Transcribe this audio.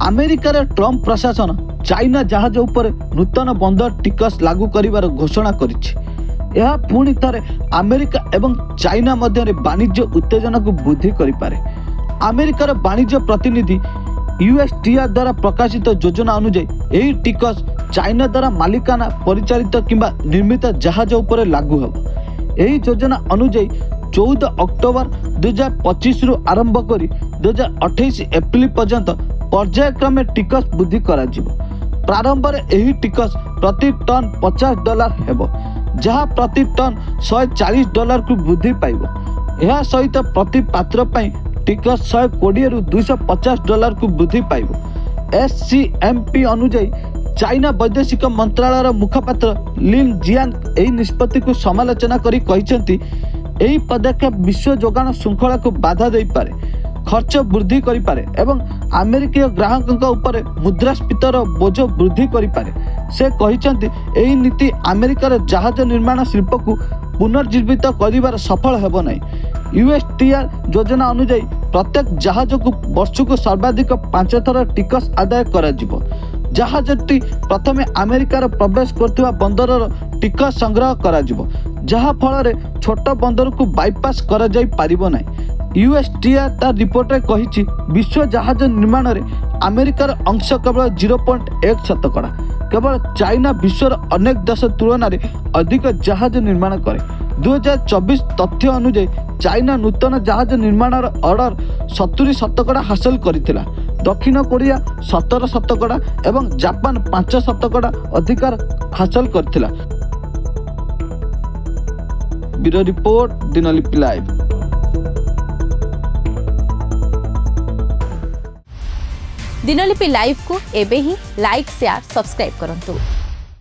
अमेरिकार ट्रम्प प्रशासन चाइना जहाज उपर नूतन बंदर टिकस लागू करिवार घोषणा करिछि। यह पुणी थे अमेरिका एवं चाइना मध्य वाणिज्य उत्तेजना को वृद्धि करिपारे। अमेरिकार वाणिज्य प्रतिनिधि यूएसटीआर द्वारा प्रकाशित योजना अनुଯାयी यही टिकस चाइना द्वारा मालिकाना परिचालित किंबा निर्मित जहाज उपर लागू होब। यही योजना अनुଯାयी 14 अक्टोबर 2025 रु आरंभ करी 2028 एप्रिल पर्यंत पर्यायक्रमे टिकस वृद्धि करा जिवो। प्रारंभ में यही टिकस प्रति टन $50 हेबो, जहाँ प्रति टन $140 को वृद्धि पाइब। यह सहित प्रति पात्र पई टिकस $120 रु $250 को वृद्धि पाइब। SCMP अनुଯାयी चाइना वैदेशिक मंत्रालय मुखपात्र लिन जियान यही निष्पत्ति को समालोचना करी कहिसेंती यही पदक्षेप विश्व जोगान श्रृंखला को बाधा दे पारे, खर्च वृद्धि करि पारे एवं अमेरिकीय ग्राहकों उपर मुद्रास्फीतर बोझ वृद्धि करि पारे। से कहिसेंती यही नीति अमेरिकार जहाज निर्माण शिल्प को पुनर्जीवित करिवार सफल हेबो नै। यूएसटीआर योजना अनुଯାयी प्रत्येक जहाज को वर्ष को सर्वाधिक 5 थर टिकस आदाय करा जिवो। जहाजटी प्रथम अमेरिकार प्रवेश करथिबा बंदरर टिकस संग्रह करा जिवो, जहा फल छोट बंदर को बाईपास करा जाई पारिबो नै। यूएसटीआर तार रिपोर्ट रे कहिछि विश्व जहाज निर्माण रे अमेरिकार अंश केवल 0.1%। केवल चाइना विश्वर अनेक देश तुलन में अधिक जहाज निर्माण करे। 2024 तथ्य अनुଯାयी चाइना नूतन जहाज निर्माण ऑर्डर 70% हासिल करथिला। दक्षिण कोरिया 17% एवं जापान 5% अधिकार हासिल करथिला। Bureau report Dinalipi live. Dinalipi live को एबे ही लाइक शेयर सब्सक्राइब करंतु।